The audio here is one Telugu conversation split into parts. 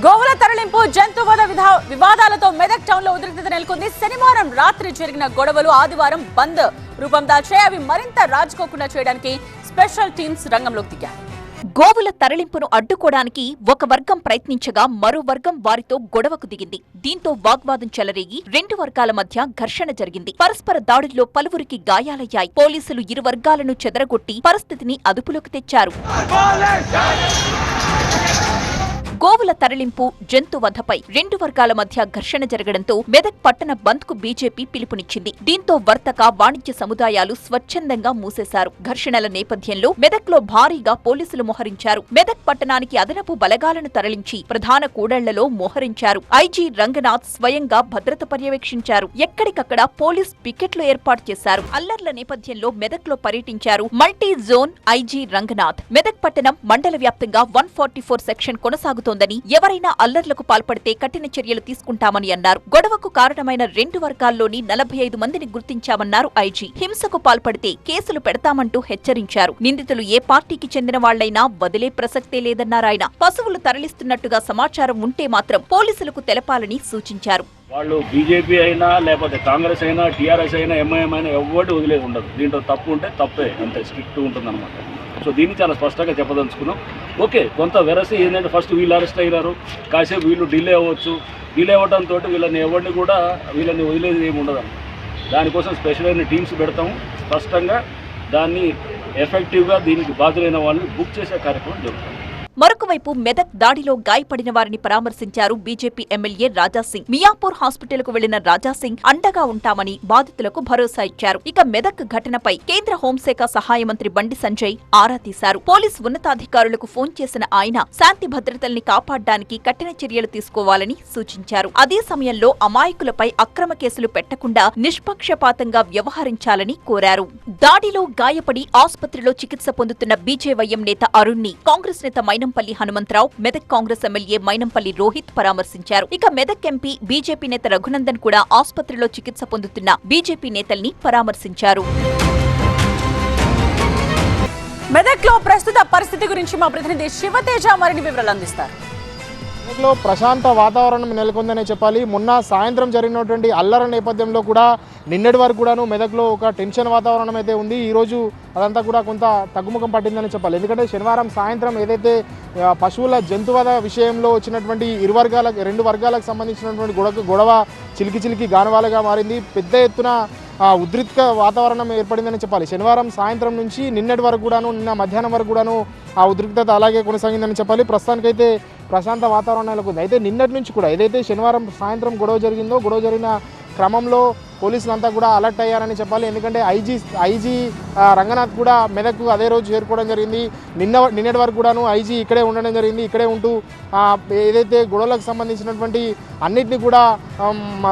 గోవుల తరలింపు జంతువధ వివాదాలతో మెదక్ టౌన్ లో ఉద్రిక్తత నెలకొంది. శనివారం రాత్రి జరిగిన గొడవలు ఆదివారం బంద్ రూపం దాల్చాయి. అవి మరింత రాజుకోకుండా చేయడానికి స్పెషల్ టీమ్స్ రంగంలోకి దిగాయి. గోవుల తరలింపును అడ్డుకోవడానికి ఒక వర్గం ప్రయత్నించగా మరో వర్గం వారితో గొడవకు దిగింది. దీంతో వాగ్వాదం చెలరేగి రెండు వర్గాల మధ్య ఘర్షణ జరిగింది. పరస్పర దాడుల్లో పలువురికి గాయాలయ్యాయి. పోలీసులు ఇరు వర్గాలను చెదరగొట్టి పరిస్థితిని అదుపులోకి తెచ్చారు. గోవుల తరలింపు జంతువధపై రెండు వర్గాల మధ్య ఘర్షణ జరగడంతో మెదక్ పట్టణ బంద్ కు బీజేపీ పిలుపునిచ్చింది. దీంతో వర్తక వాణిజ్య సముదాయాలు స్వచ్ఛందంగా మూసేశారు. ఘర్షణల నేపథ్యంలో మెదక్ లో భారీగా పోలీసులు మోహరించారు. మెదక్ పట్టణానికి అదనపు బలగాలను తరలించి ప్రధాన కూడళ్లలో మోహరించారు. ఐజీ రంగనాథ్ స్వయంగా భద్రత పర్యవేక్షించారు. ఎక్కడికక్కడ పోలీస్ పికెట్లు ఏర్పాటు చేశారు. అల్లర్ల నేపథ్యంలో మెదక్ లో పర్యటించారు multi zone IG Ranganath. Medak పట్టణం మండల వ్యాప్తంగా 144 సెక్షన్ కొనసాగుతోంది. ఎవరైనా అల్లర్లకు పాల్పడితే కఠిన చర్యలు తీసుకుంటామని అన్నారు. గొడవకు కారణమైన రెండు వర్గాల్లోని 45 మందిని గుర్తించామన్నారు ఐజీ. హింసకు పాల్పడితే కేసులు పెడతామంటూ హెచ్చరించారు. నిందితులు ఏ పార్టీకి చెందిన వాళ్లైనా వదిలే ప్రసక్తే లేదన్నారాయన. పశువులు తరలిస్తున్నట్టుగా సమాచారం ఉంటే మాత్రం పోలీసులకు తెలపాలని సూచించారు. వాళ్ళు బీజేపీ అయినా లేకపోతే కాంగ్రెస్ అయినా టీఆర్ఎస్ అయినా ఎంఐఎం అయినా ఎవరి వదిలేదు ఉండదు. దీంట్లో తప్పు ఉంటే తప్పే, అంతే స్ట్రిక్ట్ ఉంటుందన్నమాట. సో దీన్ని చాలా స్పష్టంగా చెప్పదలుచుకున్నాం. ఓకే, కొంత వెరసి ఏంటంటే ఫస్ట్ వీళ్ళు అరెస్ట్ అయినారు, కాసేపు వీళ్ళు డిలే అవ్వచ్చు. డిలే అవ్వడంతో వీళ్ళని వదిలేది ఏమి ఉండదు. దానికోసం స్పెషల్ అయిన టీమ్స్ పెడతాము. స్పష్టంగా దాన్ని ఎఫెక్టివ్గా దీనికి బాధ్యులైన వాళ్ళని బుక్ చేసే కార్యక్రమం జరుగుతుంది. మరొకవైపు మెదక్ దాడిలో గాయపడిన వారిని పరామర్శించారు BJP MLA Raja Singh. Miyapur hospital కు వెళ్లిన రాజాసింగ్ అండగా ఉంటామని బాధితులకు భరోసా ఇచ్చారు. ఇక మెదక్ ఘటనపై కేంద్ర హోంశాఖ సహాయ మంత్రి బండి సంజయ్ ఆరా తీశారు. పోలీసు ఉన్నతాధికారులకు ఫోన్ చేసిన ఆయన శాంతి భద్రతల్ని కాపాడడానికి కఠిన చర్యలు తీసుకోవాలని సూచించారు. అదే సమయంలో అమాయకులపై అక్రమ కేసులు పెట్టకుండా నిష్పక్షపాతంగా వ్యవహరించాలని కోరారు. దాడిలో గాయపడి ఆసుపత్రిలో చికిత్స పొందుతున్న బీజేవైఎం నేత అరుణ్ని కాంగ్రెస్ నేత మైనంపల్లి హనుమంతరావు, మెదక్ కాంగ్రెస్ ఎమ్మెల్యే మైనంపల్లి రోహిత్ పరామర్శించారు. ఇక మెదక్ ఎంపీ బీజేపీ నేత రఘునందన్ కూడా ఆసుపత్రిలో చికిత్స పొందుతున్న బీజేపీ నేతల్ని పరామర్శించారు. మెదక్ లో ప్రస్తుత పరిస్థితి గురించి మా ప్రతినిధి శివతేజ మరిన్ని వివరాలు అందిస్తారు. మెదక్లో ప్రశాంత వాతావరణం నెలకొందనే చెప్పాలి. మొన్న సాయంత్రం జరిగినటువంటి అల్లర నేపథ్యంలో కూడా నిన్నటి వరకు కూడాను మెదక్లో ఒక టెన్షన్ వాతావరణం అయితే ఉంది. ఈరోజు అదంతా కూడా కొంత తగ్గుముఖం పట్టిందని చెప్పాలి. ఎందుకంటే శనివారం సాయంత్రం ఏదైతే పశువుల జంతువధ విషయంలో వచ్చినటువంటి రెండు వర్గాలకు సంబంధించినటువంటి గొడవ చిలికి గానవాలుగా మారింది. పెద్ద ఎత్తున ఉద్రిక్త వాతావరణం ఏర్పడిందని చెప్పాలి. శనివారం సాయంత్రం నుంచి నిన్నటి వరకు కూడాను, నిన్న మధ్యాహ్నం వరకు కూడాను ఆ ఉద్రిక్తత అలాగే కొనసాగిందని చెప్పాలి. ప్రస్తుతానికైతే ప్రశాంత వాతావరణం నెలకొంది. అయితే నిన్నటి నుంచి కూడా ఏదైతే శనివారం సాయంత్రం గొడవ జరిగిన క్రమంలో పోలీసులంతా కూడా అలర్ట్ అయ్యారని చెప్పాలి. ఎందుకంటే ఐజీ రంగనాథ్ కూడా మెదక్కు అదే రోజు చేరుకోవడం జరిగింది. నిన్నటి వరకు కూడాను ఐజీ ఇక్కడే ఉండడం జరిగింది. ఇక్కడే ఉంటూ ఏదైతే గొడవలకు సంబంధించినటువంటి అన్నింటినీ కూడా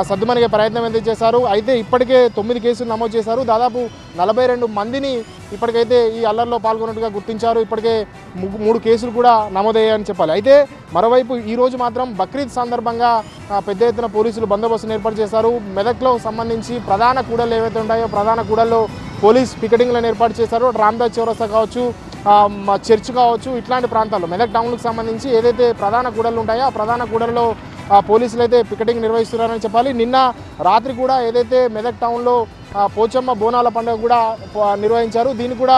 సద్దుమణిగే ప్రయత్నం అయితే చేశారు. అయితే ఇప్పటికే 9 కేసులు నమోదు చేశారు. దాదాపు 42 మందిని ఇప్పటికైతే ఈ అల్లర్లో పాల్గొన్నట్టుగా గుర్తించారు. ఇప్పటికే 3 కేసులు కూడా నమోదయ్యాయని చెప్పాలి. అయితే మరోవైపు ఈరోజు మాత్రం బక్రీద్ సందర్భంగా పెద్ద ఎత్తున పోలీసులు బందోబస్తును ఏర్పాటు చేశారు. మెదక్లో సంబంధించి ప్రధాన కూడళ్ళు ఏవైతే ఉంటాయో ప్రధాన కూడల్లో పోలీస్ పికెటింగ్లను ఏర్పాటు చేశారు. రామ్దాస్ చౌరస్తా కావచ్చు, చర్చ్ కావచ్చు, ఇట్లాంటి ప్రాంతాల్లో మెదక్ టౌన్కు సంబంధించి ఏదైతే ప్రధాన కూడళ్ళు ఉంటాయో ఆ ప్రధాన కూడల్లో పోలీసులు అయితే పికెటింగ్ నిర్వహిస్తున్నారని చెప్పాలి. నిన్న రాత్రి కూడా ఏదైతే మెదక్ టౌన్లో పోచమ్మ బోనాల పండుగ కూడా నిర్వహించారు. దీన్ని కూడా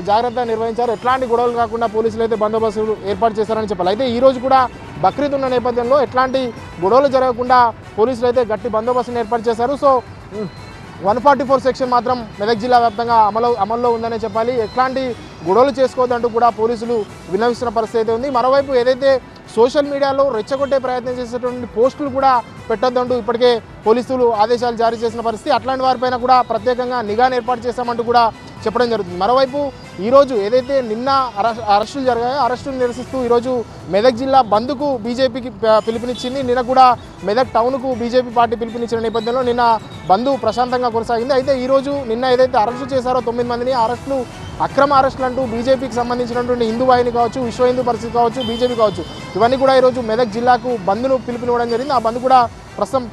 జాగ్రత్తగా నిర్వహించారు. ఎట్లాంటి గొడవలు కాకుండా పోలీసులు అయితే బందోబస్తు ఏర్పాటు చేశారని చెప్పాలి. అయితే ఈరోజు కూడా బక్రీద్ ఉన్న నేపథ్యంలో ఎట్లాంటి గొడవలు జరగకుండా పోలీసులు అయితే గట్టి బందోబస్తును ఏర్పాటు చేశారు. సో 144 సెక్షన్ మాత్రం మెదక్ జిల్లా వ్యాప్తంగా అమల్లో ఉందనే చెప్పాలి. ఎట్లాంటి గొడవలు చేసుకోవద్దంటూ కూడా పోలీసులు విన్నవిస్తున్న పరిస్థితి అయితే ఉంది. మరోవైపు ఏదైతే సోషల్ మీడియాలో రెచ్చగొట్టే ప్రయత్నం చేసేటువంటి పోస్టులు కూడా పెట్టొద్దంటూ ఇప్పటికే పోలీసులు ఆదేశాలు జారీ చేసిన పరిస్థితి. అట్లాంటి వారిపైన కూడా ప్రత్యేకంగా నిఘాను ఏర్పాటు చేశామంటూ కూడా చెప్పడం జరుగుతుంది. మరోవైపు ఈరోజు ఏదైతే నిన్న అరెస్టులు జరిగాయో అరెస్టులు నిరసిస్తూ ఈరోజు మెదక్ జిల్లా బంద్కు బీజేపీకి పిలుపునిచ్చింది. నిన్న కూడా మెదక్ టౌన్కు బీజేపీ పార్టీ పిలుపునిచ్చిన నేపథ్యంలో నిన్న బంద్ ప్రశాంతంగా కొనసాగింది. అయితే ఈరోజు నిన్న ఏదైతే అరెస్టు చేశారో 9 మందిని అరెస్టులు అక్రమ అరెస్టులు అంటూ బీజేపీకి సంబంధించినటువంటి హిందూ వాహిని కావచ్చు, విశ్వ హిందూ పరిస్థితి కావచ్చు, బీజేపీ కావచ్చు, ఇవన్నీ కూడా ఈరోజు మెదక్ జిల్లాకు బంద్ను పిలుపునివ్వడం జరిగింది. ఆ బంద్ కూడా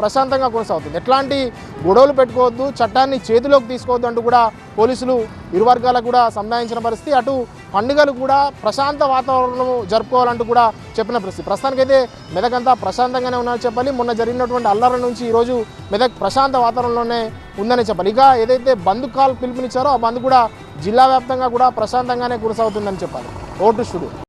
ప్రశాంతంగా కొనసాగుతుంది. ఎట్లాంటి గొడవలు పెట్టుకోవద్దు, చట్టాన్ని చేతిలోకి తీసుకోవద్దు అంటూ కూడా పోలీసులు ఇరు వర్గాలకు కూడా సంధానించిన పరిస్థితి. అటు పండుగలు కూడా ప్రశాంత వాతావరణం జరుపుకోవాలంటూ కూడా చెప్పిన పరిస్థితి. ప్రస్తుతానికైతే మెదక్ అంతా ప్రశాంతంగానే ఉన్నారని చెప్పాలి. మొన్న జరిగినటువంటి అల్లర్ల నుంచి ఈరోజు మెదక్ ప్రశాంత వాతావరణంలోనే ఉందని చెప్పాలి. ఇక ఏదైతే బంద్ కాల్ పిలుపునిచ్చారో ఆ బంద్ కూడా జిల్లా వ్యాప్తంగా కూడా ప్రశాంతంగానే కొనసాగుతుందని చెప్పాలి. Vote studio.